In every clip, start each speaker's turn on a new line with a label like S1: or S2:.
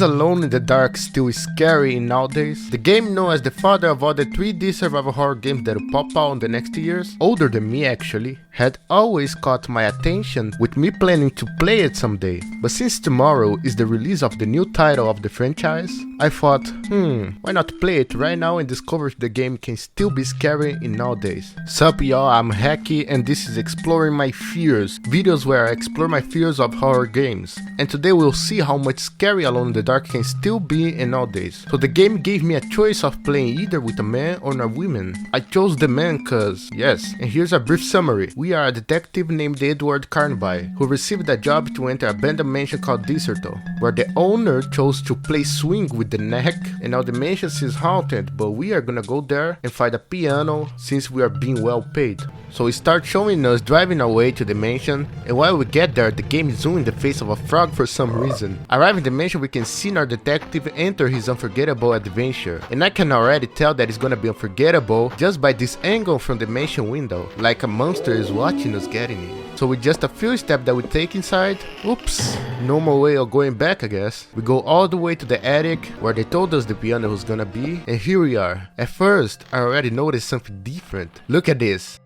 S1: Alone in the Dark still scary nowadays? The game known as the father of all the 3D survival horror games that will pop out in the next years, older than me actually, had always caught my attention with me planning to play it someday. But since tomorrow is the release of the new title of the franchise, I thought, why not play it right now and discover if the game can still be scary in nowadays. Sup y'all, I'm Hacky and this is Exploring My Fears, videos where I explore my fears of horror games. And today we'll see how much scary Alone in the Dark can still be in nowadays. So the game gave me a choice of playing either with a man or a woman. I chose the man cause, yes, and here's a brief summary. We are a detective named Edward Carnby, who received a job to enter an abandoned mansion called Diserto, where the owner chose to play swing with the neck, and now the mansion is haunted, but we are gonna go there and find a piano since we are being well paid. So it starts showing us driving away to the mansion, and while we get there, the game zooms in the face of a frog for some reason. Arriving in the mansion, we can see our detective enter his unforgettable adventure, and I can already tell that it's gonna be unforgettable just by this angle from the mansion window, like a monster is watching us getting it. So with just a few steps that we take inside, oops, no more way of going back I guess. We go all the way to the attic where they told us the piano was gonna be, and here we are. At first, I already noticed something different. Look at this.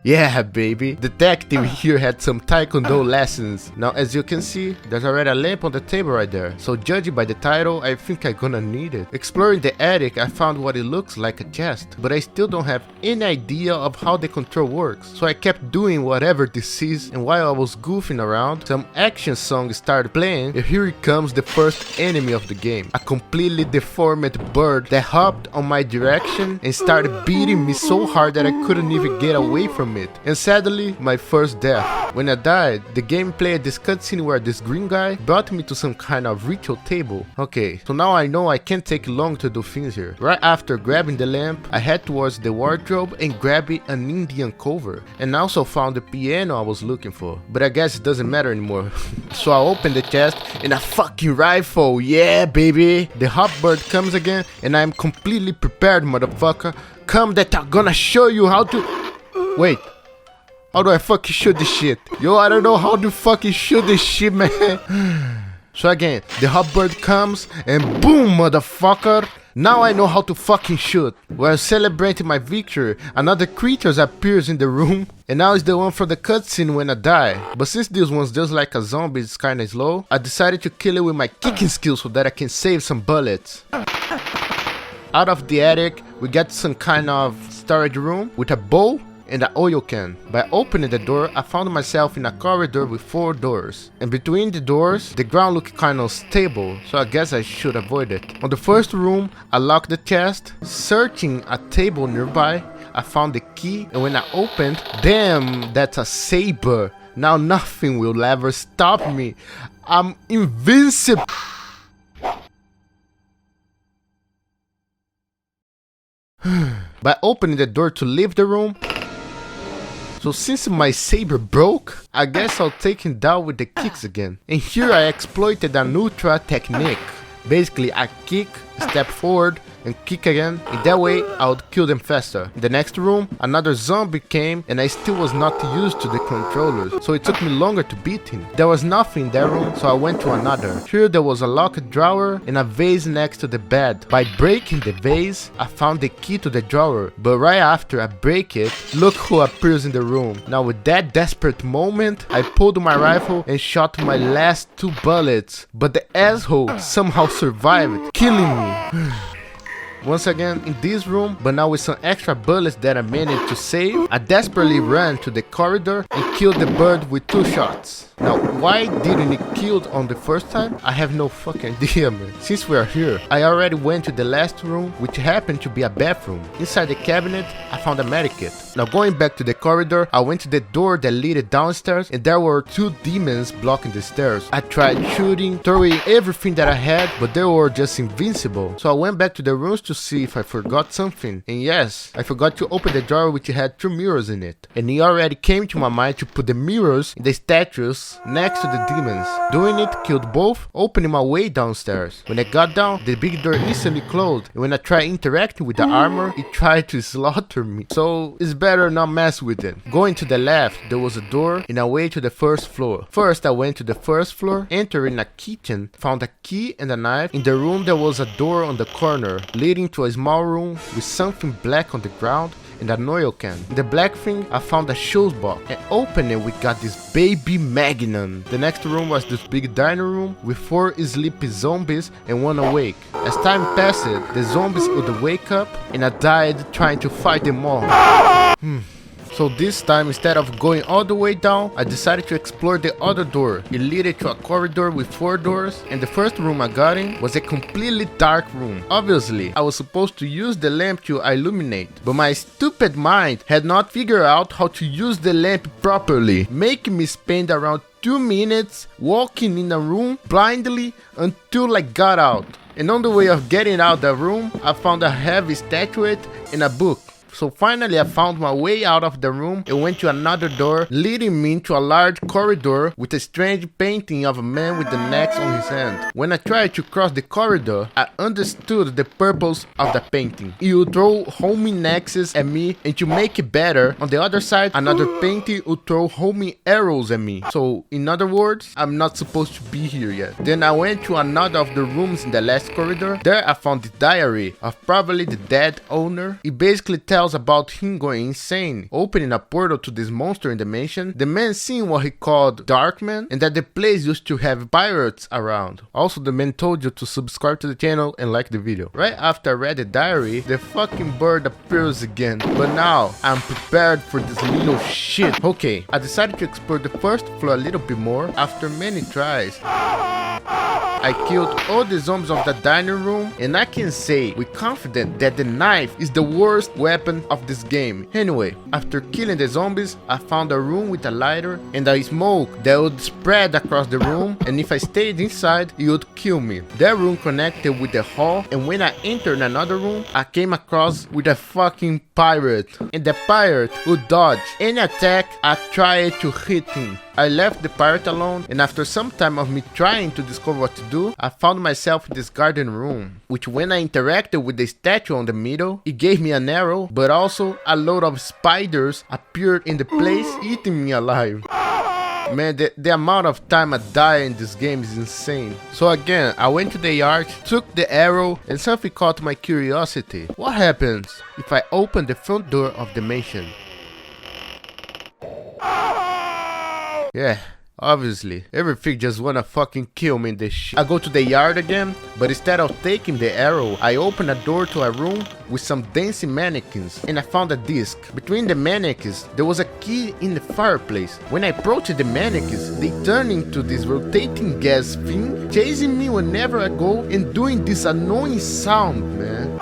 S1: Yeah, baby, detective here had some taekwondo lessons. Now as you can see, there's already a lamp on the table right there, so judging by the title, I think I'm gonna need it. Exploring the attic, I found what it looks like a chest, but I still don't have any idea of how the control works, so I kept doing whatever this is, and while I was goofing around, some action song started playing, and here comes the first enemy of the game. A completely deformed bird that hopped on my direction and started beating me so hard that I couldn't even get away from it, and sadly my first death. When I died, the game played this cutscene where this green guy brought me to some kind of ritual table. Okay, so now I know I can't take long to do things here. Right after grabbing the lamp, I head towards the wardrobe and grabbing an Indian cover, and also found the piano I was looking for, but I guess it doesn't matter anymore. So I open the chest and a fucking rifle, yeah baby! The hot bird comes again and I'm completely prepared, motherfucker. Come that I'm gonna show you how to... Wait, how do I fucking shoot this shit? Yo, I don't know how to fucking shoot this shit, man. So again, the hot bird comes and boom, motherfucker. Now I know how to fucking shoot. While celebrating my victory, another creature appears in the room, and now it's the one from the cutscene when I die. But since this one's just like a zombie, it's kinda slow, I decided to kill it with my kicking skills so that I can save some bullets. Out of the attic, we get some kind of storage room with a bow and an oil can. By opening the door, I found myself in a corridor with 4 doors. And between the doors, the ground looked kind of stable, so I guess I should avoid it. On the first room, I locked the chest. Searching a table nearby, I found the key, and when I opened, damn, that's a saber. Now nothing will ever stop me. I'm invincible. By opening the door to leave the room, so since my saber broke, I guess I'll take him down with the kicks again. And here I exploited an ultra technique. Basically, I kick, step forward, and kick again. In that way, I would kill them faster. In the next room, another zombie came and I still was not used to the controllers, so it took me longer to beat him. There was nothing in that room, so I went to another. Here there was a locked drawer and a vase next to the bed. By breaking the vase, I found the key to the drawer, but right after I break it, look who appears in the room. Now with that desperate moment, I pulled my rifle and shot my last 2 bullets, but the asshole somehow survived, killing me. Once again in this room, but now with some extra bullets that I managed to save, I desperately ran to the corridor and killed the bird with 2 shots. Now, why didn't it kill on the first time? I have no fucking idea, man. Since we are here, I already went to the last room, which happened to be a bathroom. Inside the cabinet, I found a medikit. Now going back to the corridor, I went to the door that led downstairs, and there were 2 demons blocking the stairs. I tried shooting, throwing everything that I had, but they were just invincible. So I went back to the rooms to see if I forgot something, and yes, I forgot to open the drawer which had 2 mirrors in it. And it already came to my mind to put the mirrors in the statues next to the demons. Doing it killed both, opening my way downstairs. When I got down, the big door instantly closed, and when I tried interacting with the armor, it tried to slaughter me. So it's better not mess with it. Going to the left, there was a door and a way to the first floor. First, I went to the first floor, entering a kitchen, found a key and a knife. In the room, there was a door on the corner, leading to a small room with something black on the ground and an oil can. In the black thing, I found a shoes box, and opening it, we got this baby Magnum. The next room was this big dining room with 4 sleepy zombies and 1 awake. As time passed, the zombies would wake up and I died trying to fight them all. So this time, instead of going all the way down, I decided to explore the other door. It led to a corridor with 4 doors, and the first room I got in was a completely dark room. Obviously, I was supposed to use the lamp to illuminate, but my stupid mind had not figured out how to use the lamp properly, making me spend around 2 minutes walking in a room blindly until I got out. And on the way of getting out the room, I found a heavy statuette and a book. So finally I found my way out of the room and went to another door, leading me into a large corridor with a strange painting of a man with an axe on his hand. When I tried to cross the corridor, I understood the purpose of the painting. It would throw homing axes at me, and to make it better, on the other side, another painting would throw homing arrows at me. So in other words, I'm not supposed to be here yet. Then I went to another of the rooms in the last corridor. There I found the diary of probably the dead owner. It basically tells about him going insane, opening a portal to this monster in the mansion, the man seeing what he called Darkman, and that the place used to have pirates around. Also, the man told you to subscribe to the channel and like the video. Right after I read the diary, the fucking bird appears again, but now I'm prepared for this little shit. Okay, I decided to explore the first floor a little bit more. After many tries, I killed all the zombies of the dining room, and I can say with confidence that the knife is the worst weapon of this game. Anyway, after killing the zombies, I found a room with a lighter and a smoke that would spread across the room, and if I stayed inside, it would kill me. That room connected with the hall, and when I entered another room, I came across with a fucking pirate, and the pirate would dodge any attack I tried to hit him. I left the pirate alone, and after some time of me trying to discover what to do, I found myself in this garden room, which when I interacted with the statue on the middle, it gave me an arrow, but also a load of spiders appeared in the place, eating me alive. Man, the amount of time I die in this game is insane. So again, I went to the yard, took the arrow, and something caught my curiosity. What happens if I open the front door of the mansion? Yeah, obviously, everything just wanna fucking kill me in this shit. I go to the yard again, but instead of taking the arrow, I open a door to a room with some dancing mannequins, and I found a disc. Between the mannequins, there was a key in the fireplace. When I approached the mannequins, they turned into this rotating gas thing, chasing me whenever I go and doing this annoying sound, man.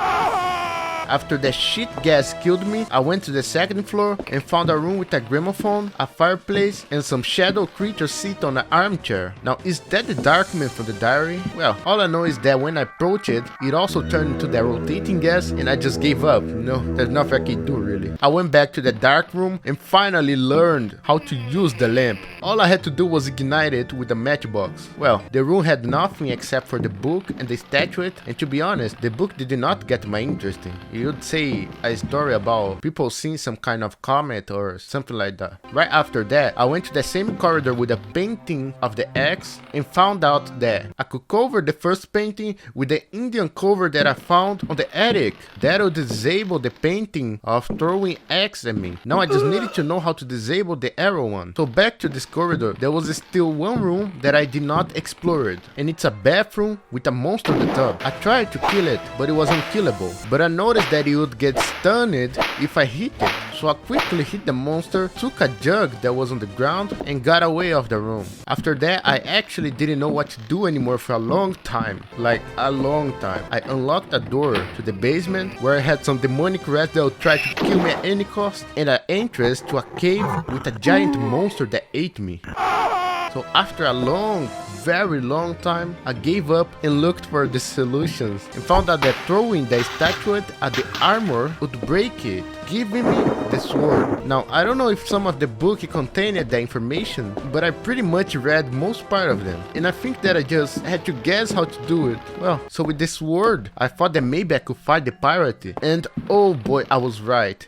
S1: After the shit gas killed me, I went to the second floor and found a room with a gramophone, a fireplace, and some shadow creatures sit on an armchair. Now, is that the Darkman from the diary? Well, all I know is that when I approached it, it also turned into that rotating gas, and I just gave up. No, there's nothing I can do really. I went back to the dark room and finally learned how to use the lamp. All I had to do was ignite it with a matchbox. Well, the room had nothing except for the book and the statuette, and to be honest, the book did not get my interest in. You'd say a story about people seeing some kind of comet or something like that. Right after that, I went to the same corridor with a painting of the axe and found out that I could cover the first painting with the Indian cover that I found on the attic. That would disable the painting of throwing axe at me. Now I just needed to know how to disable the arrow one. So back to this corridor, there was still one room that I did not explore it, and it's a bathroom with a monster in the tub. I tried to kill it, but it was unkillable. But I noticed that it would get stunned if I hit it. So I quickly hit the monster, took a jug that was on the ground, and got away of the room. After that, I actually didn't know what to do anymore for a long time. Like a long time. I unlocked a door to the basement where I had some demonic rats that would try to kill me at any cost, and an entrance to a cave with a giant monster that ate me. So So after a very long time, I gave up and looked for the solutions and found out that throwing the statuette at the armor would break it, giving me the sword. Now, I don't know if some of the book contained the information, but I pretty much read most part of them, and I think that I just had to guess how to do it. Well, so with this sword, I thought that maybe I could fight the pirate, and oh boy, I was right.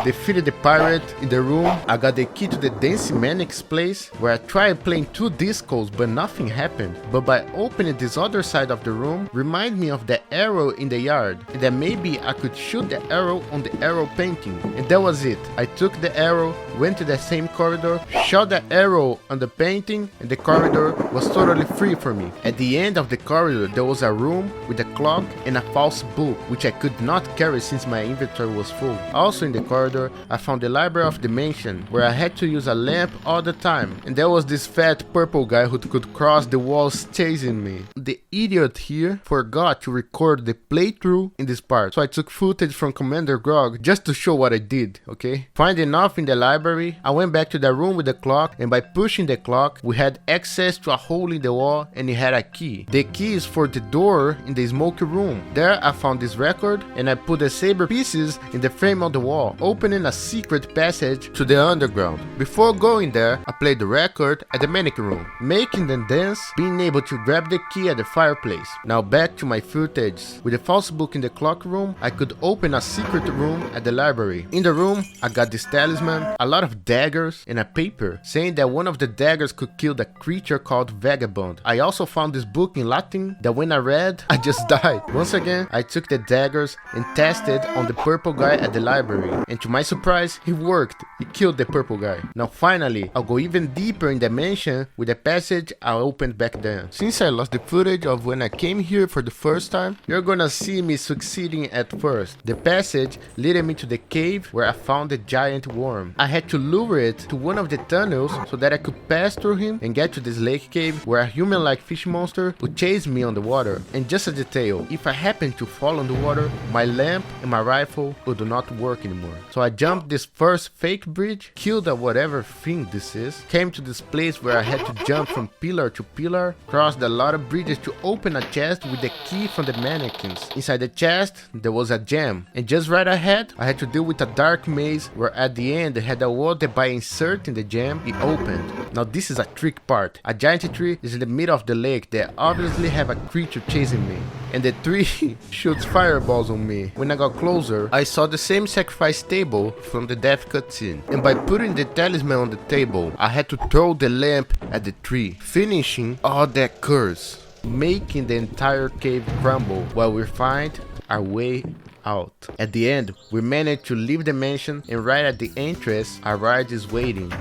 S1: Defeated the pirate in the room. I got the key to the dancing Mannix place, where I tried playing 2 discos but nothing happened. But by opening this other side of the room, remind me of the arrow in the yard, and that maybe I could shoot the arrow on the arrow painting. And that was it. I took the arrow, went to the same corridor, shot the arrow on the painting, and the corridor was totally free for me. At the end of the corridor there was a room with a clock and a false book, which I could not carry since my inventory was full. Also in the corridor I found the library of the mansion, where I had to use a lamp all the time, and there was this fat purple guy who could cross the walls chasing me. The idiot here forgot to record the playthrough in this part, so I took footage from Commander Grog just to show what I did, okay? Finding nothing in the library, I went back to the room with the clock, and by pushing the clock we had access to a hole in the wall and it had a key. The key is for the door in the smoky room. There I found this record and I put the saber pieces in the frame of the wall, opening a secret passage to the underground. Before going there, I played the record at the mannequin room, making them dance, being able to grab the key at the fireplace. Now back to my footage. With the false book in the clock room, I could open a secret room at the library. In the room, I got this talisman, a lot of daggers, and a paper saying that one of the daggers could kill the creature called Vagabond. I also found this book in Latin that when I read, I just died. Once again, I took the daggers and tested on the purple guy at the library, and to my surprise, he worked. He killed the purple guy. Now finally, I'll go even deeper in the mansion with the passage I opened back then. Since I lost the footage of when I came here for the first time, you're gonna see me succeeding at first. The passage led me to the cave where I found the giant worm. I had to lure it to one of the tunnels so that I could pass through him and get to this lake cave where a human-like fish monster would chase me on the water. And just a detail, if I happened to fall on the water, my lamp and my rifle would not work anymore. So I jumped this first fake bridge, killed a whatever thing this is, came to this place where I had to jump from pillar to pillar, crossed a lot of bridges to open a chest with the key from the mannequins. Inside the chest, there was a gem, and just right ahead, I had to deal with a dark maze where at the end I had a wall that by inserting the gem, it opened. Now this is a trick part. A giant tree is in the middle of the lake that obviously have a creature chasing me, and the tree shoots fireballs on me. When I got closer, I saw the same sacrifice table from the death cutscene, and by putting the talisman on the table, I had to throw the lamp at the tree, finishing all that curse, making the entire cave crumble while we find our way out. At the end, we managed to leave the mansion, and right at the entrance, our ride is waiting.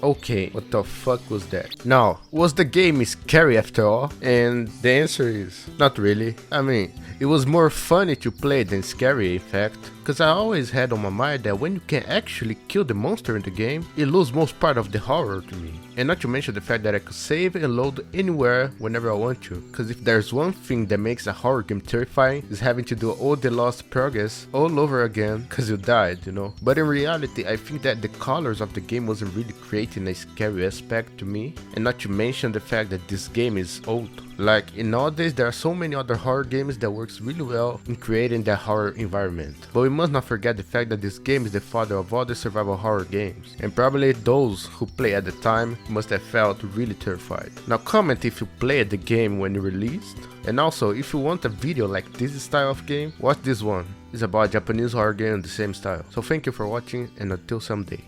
S1: Okay, what the fuck was that? Now, was the game scary after all? And the answer is not really. I mean, it was more funny to play than scary in fact, because I always had on my mind that when you can actually kill the monster in the game, it loses most part of the horror to me. And not to mention the fact that I could save and load anywhere whenever I want to, because if there's one thing that makes a horror game terrifying, is having to do all the lost progress all over again because you died, you know. But in reality, I think that the colors of the game wasn't really creating a scary aspect to me, and not to mention the fact that this game is old. Like, in nowadays there are so many other horror games that works really well in creating that horror environment. But we must not forget the fact that this game is the father of all the survival horror games, and probably those who play at the time must have felt really terrified. Now comment if you played the game when it released, and also if you want a video like this style of game, watch this one. It's about a Japanese horror game in the same style. So thank you for watching, and until someday.